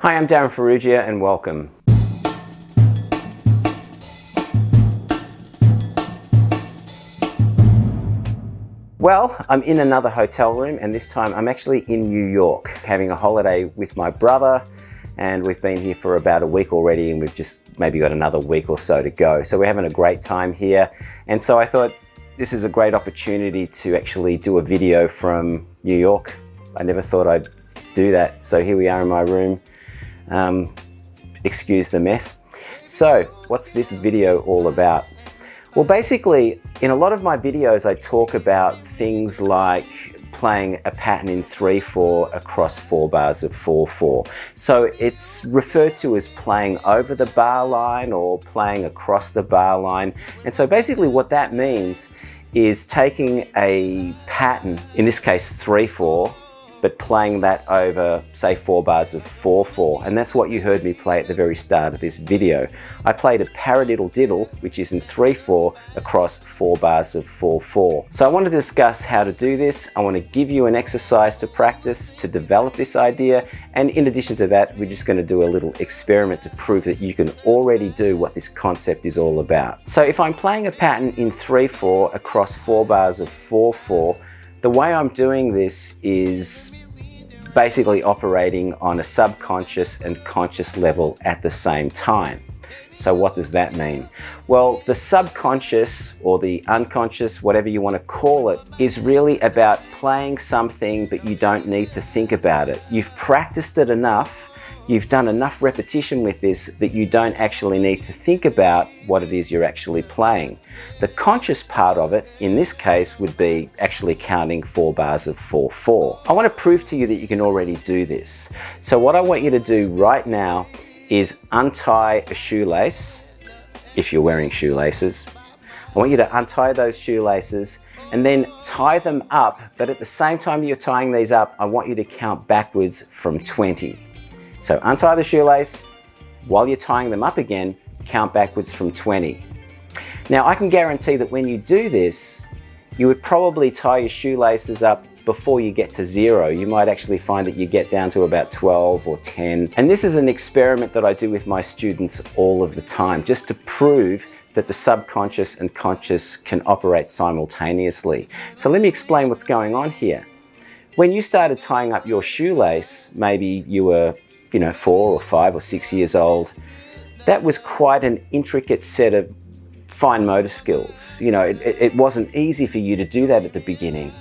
Hi, I'm Darryn Farrugia and welcome. Well, I'm in another hotel room and this time I'm actually in New York having a holiday with my brother, and we've been here for about a week already and we've just maybe got another week or so to go. So we're having a great time here, and so I thought this is a great opportunity to actually do a video from New York. I never thought I'd do that. So here we are in my room. Excuse the mess. So what's this video all about? Well, basically, in a lot of my videos, I talk about things like playing a pattern in 3/4 across 4 bars of 4/4. So it's referred to as playing over the bar line or playing across the bar line. And so basically what that means is taking a pattern, in this case 3/4, but playing that over, say, 4 bars of 4/4. And that's what you heard me play at the very start of this video. I played a paradiddle diddle, which is in 3/4 across 4 bars of 4/4. So I want to discuss how to do this. I want to give you an exercise to practice to develop this idea. And in addition to that, we're just going to do a little experiment to prove that you can already do what this concept is all about. So if I'm playing a pattern in 3/4 across 4 bars of 4/4, the way I'm doing this is basically operating on a subconscious and conscious level at the same time. So what does that mean? Well, the subconscious or the unconscious, whatever you want to call it, is really about playing something but you don't need to think about it. You've practiced it enough, you've done enough repetition with this that you don't actually need to think about what it is you're actually playing. The conscious part of it, in this case, would be actually counting 4 bars of 4/4. I want to prove to you that you can already do this. So what I want you to do right now is untie a shoelace, if you're wearing shoelaces. I want you to untie those shoelaces and then tie them up, but at the same time you're tying these up, I want you to count backwards from 20. So untie the shoelace, while you're tying them up again, count backwards from 20. Now I can guarantee that when you do this, you would probably tie your shoelaces up before you get to 0. You might actually find that you get down to about 12 or 10. And this is an experiment that I do with my students all of the time, just to prove that the subconscious and conscious can operate simultaneously. So let me explain what's going on here. When you started tying up your shoelace, maybe you were 4 or 5 or 6 years old, that was quite an intricate set of fine motor skills. It wasn't easy for you to do that at the beginning.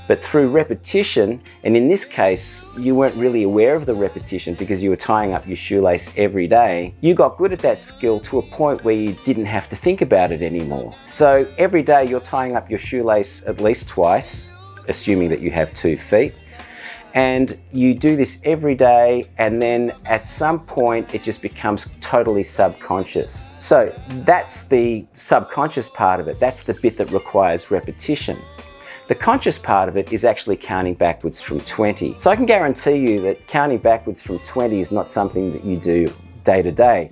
But through repetition, and in this case, you weren't really aware of the repetition because you were tying up your shoelace every day, you got good at that skill to a point where you didn't have to think about it anymore. So every day you're tying up your shoelace at least twice, assuming that you have 2 feet. And you do this every day, and then at some point it just becomes totally subconscious. So that's the subconscious part of it. That's the bit that requires repetition. The conscious part of it is actually counting backwards from 20. So I can guarantee you that counting backwards from 20 is not something that you do day to day,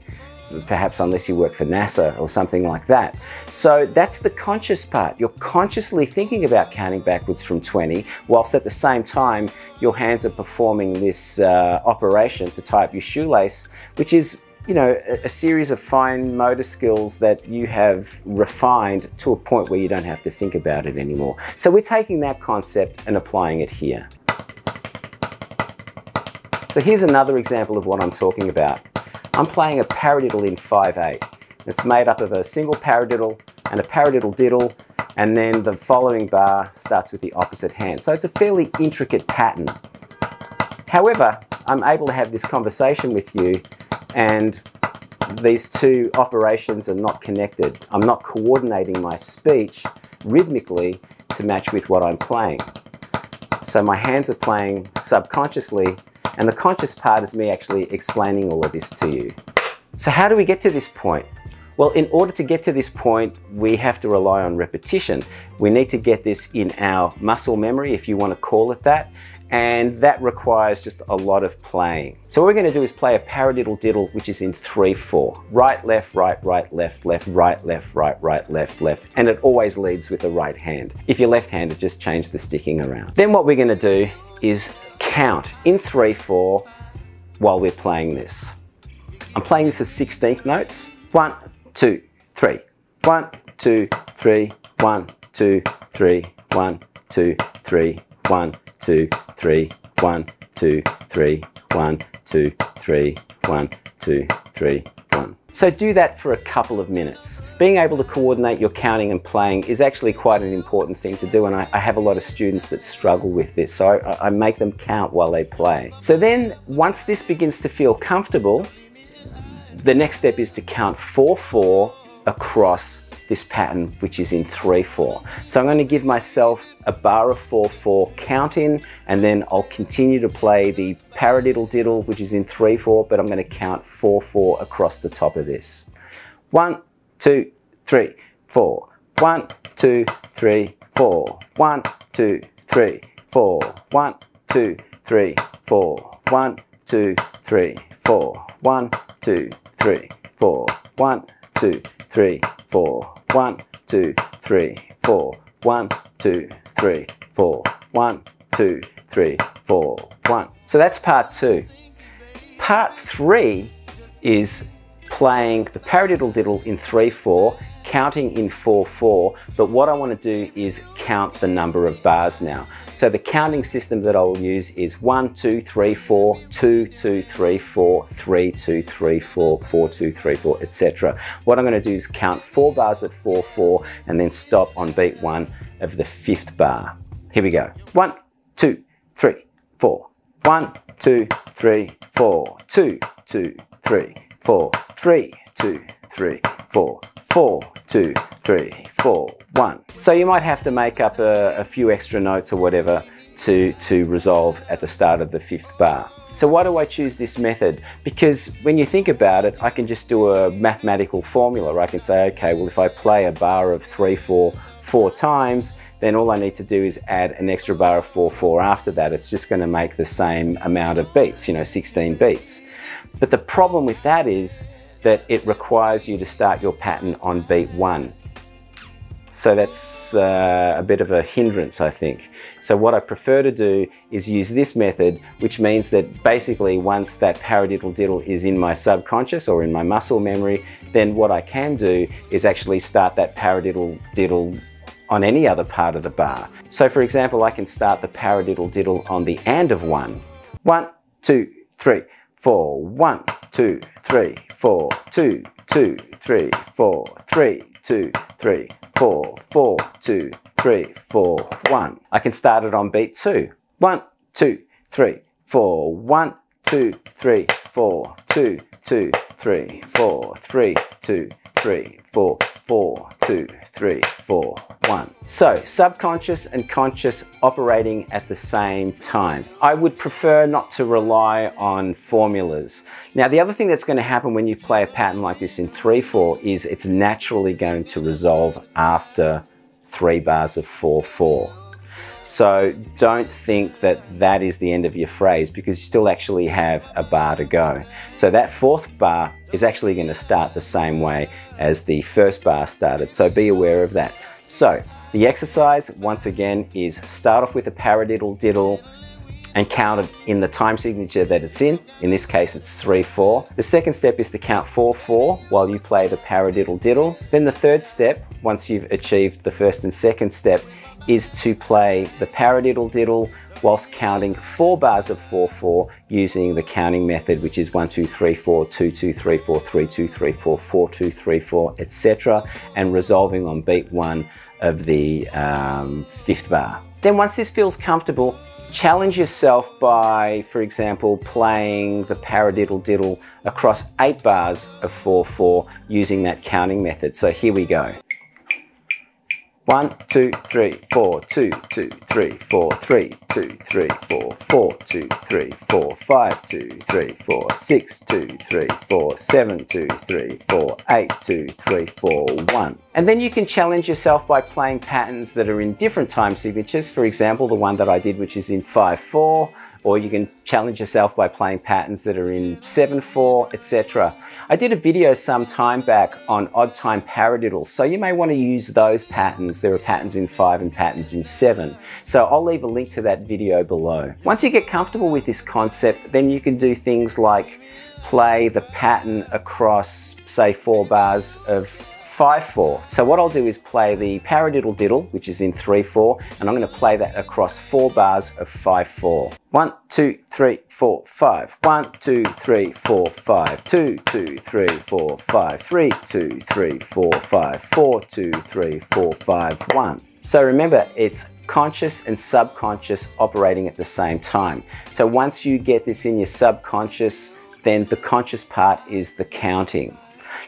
perhaps unless you work for NASA or something like that. So that's the conscious part. You're consciously thinking about counting backwards from 20, whilst at the same time your hands are performing this operation to tie up your shoelace, which is a series of fine motor skills that you have refined to a point where you don't have to think about it anymore. So we're taking that concept and applying it here. So here's another example of what I'm talking about. I'm playing a paradiddle in 5/8. It's made up of a single paradiddle and a paradiddle diddle, and then the following bar starts with the opposite hand. So it's a fairly intricate pattern. However, I'm able to have this conversation with you and these two operations are not connected. I'm not coordinating my speech rhythmically to match with what I'm playing. So my hands are playing subconsciously, and the conscious part is me actually explaining all of this to you. So how do we get to this point? Well, in order to get to this point, we have to rely on repetition. We need to get this in our muscle memory, if you want to call it that, and that requires just a lot of playing. So what we're going to do is play a paradiddle diddle, which is in 3/4. Right, left, right, right, left, left, right, left, right, right, left, left, and it always leads with the right hand. If you're left-handed, just change the sticking around. Then what we're going to do is count in 3/4 while we're playing this. I'm playing this as 16th notes. 1, 2, 3. 1, 2, 3. 1, 2, 3. 1, 2, 3. 1, 2, 3. 1, 2, 3. 1, 2, 3. 1, 2, 3. 1. So do that for a couple of minutes. Being able to coordinate your counting and playing is actually quite an important thing to do, and I have a lot of students that struggle with this, so I make them count while they play. So then, once this begins to feel comfortable, the next step is to count 4/4 across this pattern, which is in 3/4. So I'm going to give myself a bar of 4/4 counting, and then I'll continue to play the paradiddle diddle, which is in 3/4, but I'm going to count 4/4 across the top of this. 1, 2, 3, 4. 1, 2, 3, 4. 1, 2, 3, 4. 1, 2, 3, 4. 1, 2, 3, 4. 1, 2, 3, 4. 1, 2, 3, 4. 1, 2, 3, 4. 1, 2, 3, 4. 1, 2, 3, 4. 1. So that's part 2. Part 3 is playing the paradiddle diddle in 3/4, counting in 4/4, but what I want to do is count the number of bars now. So the counting system that I'll use is 1, 2, 3, 4, 2, 2, 3, 4, 3, 2, 3, 4, 4, 2, 3, 4, etc. What I'm going to do is count 4 bars of 4/4 and then stop on beat 1 of the 5th bar. Here we go. 1, 2, 3, 4. 1, 2, 3, 4. 2, 2, 3, 4. 3, 2, 3, 4. 4, 2, 3, 4, 1. So you might have to make up a few extra notes or whatever to resolve at the start of the 5th bar. So why do I choose this method? Because when you think about it, I can just do a mathematical formula. I can say, okay, well, if I play a bar of 3/4 4 times, then all I need to do is add an extra bar of 4/4 after that. It's just going to make the same amount of beats, 16 beats. But the problem with that is that it requires you to start your pattern on beat 1. So that's a bit of a hindrance, I think. So what I prefer to do is use this method, which means that basically once that paradiddle diddle is in my subconscious or in my muscle memory, then what I can do is actually start that paradiddle diddle on any other part of the bar. So for example, I can start the paradiddle diddle on the and of 1. 1, 2, 3, 4. 1, 2, 3, 4. 2, 2, 3, 4. 3, 2, 3, 4. 4, 2, 3, 4. 1. I can start it on beat 2. 1, 2, 3, 4. 1, 2, 3, 4. 2, 2, 3, 4. 3, 2, 3, 4. 4, 2, 3, 4, 1. So subconscious and conscious operating at the same time. I would prefer not to rely on formulas. Now the other thing that's going to happen when you play a pattern like this in 3/4 is it's naturally going to resolve after 3 bars of 4/4. So don't think that that is the end of your phrase, because you still actually have a bar to go. So that 4th bar is actually going to start the same way as the 1st bar started. So be aware of that. So the exercise, once again, is start off with a paradiddle diddle and count it in the time signature that it's in. In this case, it's 3/4. The second step is to count 4/4 while you play the paradiddle diddle. Then the third step, once you've achieved the first and second step, is to play the paradiddle diddle whilst counting 4 bars of 4/4 using the counting method, which is 1, 2, 3, 4, 2, 2, 3, 4, 3, 2, 3, 4, 4, 2, 3, 4, etc., and resolving on beat 1 of the 5th bar. Then once this feels comfortable, challenge yourself by, for example, playing the paradiddle diddle across 8 bars of 4/4 using that counting method. So here we go. 1, 2, 3, 4, 2, 2, 3, 4, 3, 2, 3, 4, 4, 2, 3, 4, 5, 2, 3, 4, 6, 2, 3, 4, 7, 2, 3, 4, 8, 2, 3, 4, 1. And then you can challenge yourself by playing patterns that are in different time signatures. For example, the one that I did, which is in 5/4, or you can challenge yourself by playing patterns that are in 7/4, etc. I did a video some time back on odd time paradiddles, so you may want to use those patterns. There are patterns in 5 and patterns in 7. So I'll leave a link to that video below. Once you get comfortable with this concept, then you can do things like play the pattern across, say, 4 bars of 5/4. So what I'll do is play the paradiddle diddle, which is in 3/4, and I'm going to play that across 4 bars of 5/4. 1, 2, 3, 4, 5. 1, 2, 3, 4, 5. 2, 2, 3, 4, 5. 3, 2, 3, 4, 5. 4, 2, 3, 4, 5, 1. So remember, it's conscious and subconscious operating at the same time. So once you get this in your subconscious, then the conscious part is the counting.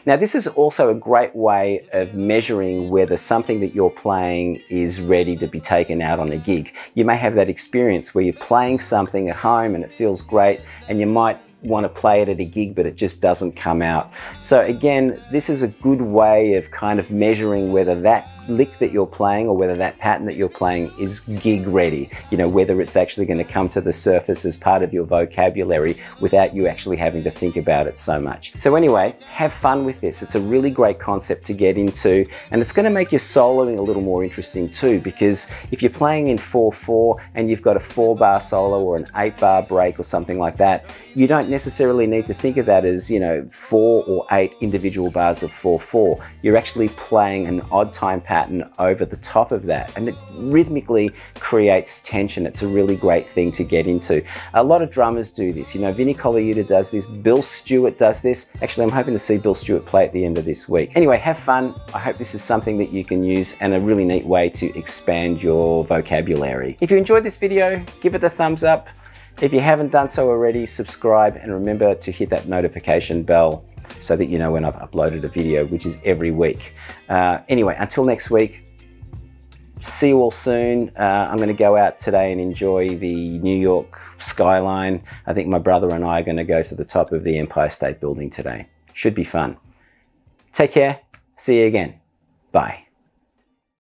Now, this is also a great way of measuring whether something that you're playing is ready to be taken out on a gig. You may have that experience where you're playing something at home and it feels great, and you might want to play it at a gig, but it just doesn't come out. So again, this is a good way of kind of measuring whether that lick that you're playing or whether that pattern that you're playing is gig ready, you know, whether it's actually going to come to the surface as part of your vocabulary without you actually having to think about it so much. So anyway, have fun with this. It's a really great concept to get into, and it's going to make your soloing a little more interesting too, because if you're playing in 4/4 and you've got a 4-bar solo or an 8-bar break or something like that, you don't necessarily need to think of that as, you know, 4 or 8 individual bars of 4/4. You're actually playing an odd time pattern over the top of that, and it rhythmically creates tension. It's a really great thing to get into. A lot of drummers do this. You know, Vinnie Colaiuta does this, Bill Stewart does this. Actually, I'm hoping to see Bill Stewart play at the end of this week. Anyway, have fun. I hope this is something that you can use and a really neat way to expand your vocabulary. If you enjoyed this video, give it a thumbs up. If you haven't done so already, subscribe, and remember to hit that notification bell so that you know when I've uploaded a video, which is every week. Anyway, until next week, see you all soon. I'm going to go out today and enjoy the New York skyline. I think my brother and I are going to go to the top of the Empire State Building today. Should be fun. Take care. See you again. Bye.